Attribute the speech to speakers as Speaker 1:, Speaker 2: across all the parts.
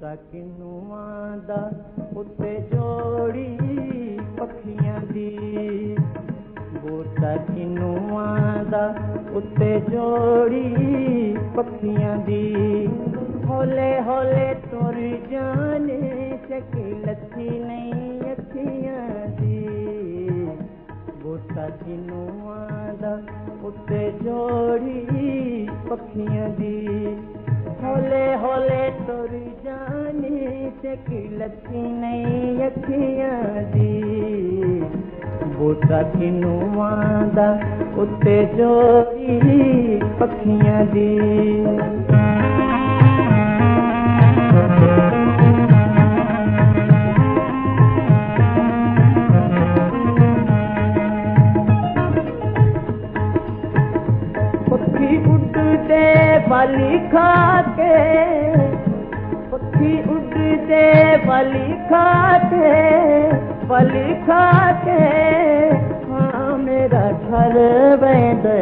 Speaker 1: बूटा किनुआं दा उत्ते जोड़ी पखियां दी, बूटा किनुआं दा उत्ते जोड़ी पखियां दी, हौले हौले तुर जाने चकी लथी नहीं अखियां दी, बूटा किनुआं दा उत्ते जोड़ी पखियां दी, हौले हौले तुर जाने चकी लथी नहीं अखियां दी, बूटा किनुआं दा उत्ते जोड़ी पखियां दी। पक्षी उड़ते बाली खाते, पक्षी उड़ते बाली खाते, बाली खाते, हाँ मेरा घर बैदे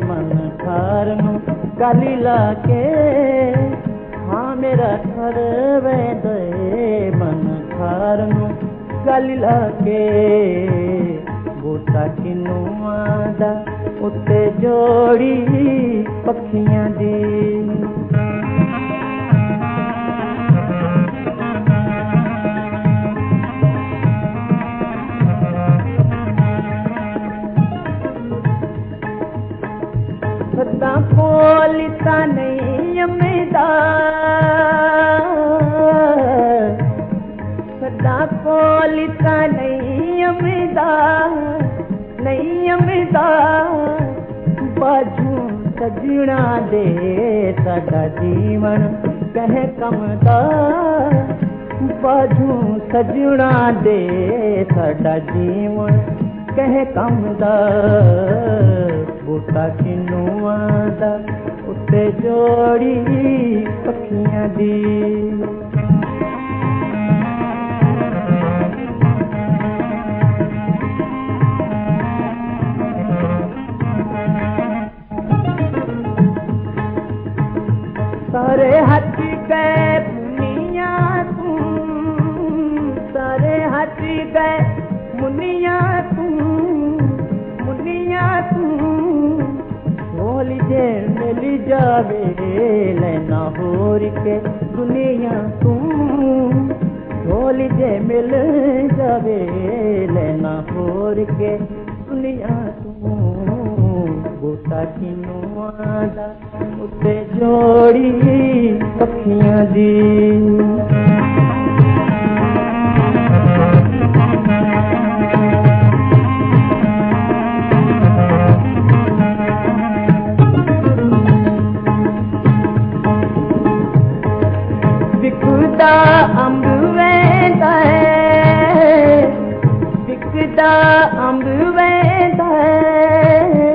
Speaker 1: मन खारनु गाली लाके, हाँ मेरा घर बैदे मन खारनु गाली लाके, बूटा किनुआं दा उत्ते जोड़ी पखियां दी। सदा कोलिता नहीं अमेदा, सदा कोलिता नहीं अमेदा, नहीं अमेदा, बाजू सजना दे साडा जीवन कह कम दा, बाजू सजना दे साडा जीवन कह कम दा, बूटा किनुआं दा उत्ते जोड़ी पखियां दी। सारे हथ गए मुनिया तू, सारे हथ गए मुनिया तू, मुनिया तू, होली जे मिल जावे लेना होर के दुनिया तू, होली जे मिल जावे लेना होर के दुनिया तू, बूटा किनुआं दा उत्ते जोड़ी पखियां दी। विकदा अंब वेंदा है, विकदा अंब वेंदा है,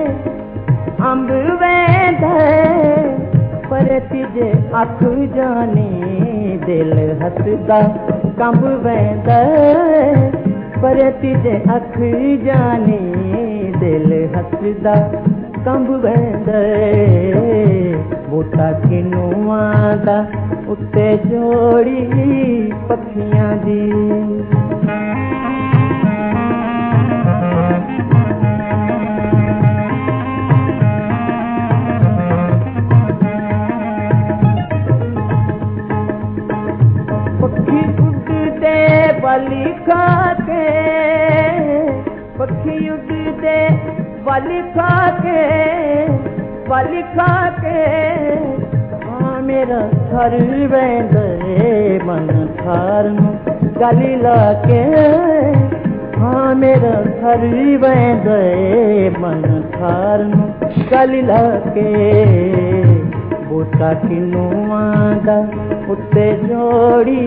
Speaker 1: अंब वेंदा है, पर तिजे अख जाने दिल हसदा कंब वेंदा है, पर तिजे अख जाने दिल हसदा कंब वेंदा है, बूटा किनुआं दा उत्ते जोड़ी पखियां दी। पक्षी उड़ते बाली खाके, पक्षी उड़ते बाली खाके, बाली खाके, हाँ मेरा घर बैदे मन खारनु गाली लाके, हाँ मेरा घर बैदे मन खारनु गाली लाके, बूटा किनुआं दा उत्ते जोड़ी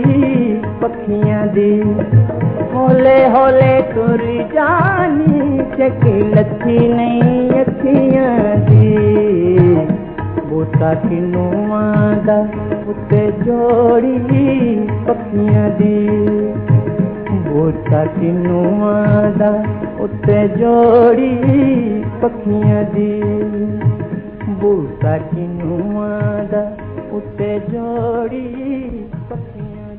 Speaker 1: पखियां दी, हौले हौले तुर जानी चकी लथी नहीं अखियां दी, बूटा किनुआं दा उत्ते जोड़ी पखियां दी, बूटा किनुआं दा उत्ते जोड़ी पखियां दी, बूटा किनुआं दा उत्ते जोड़ी पखियां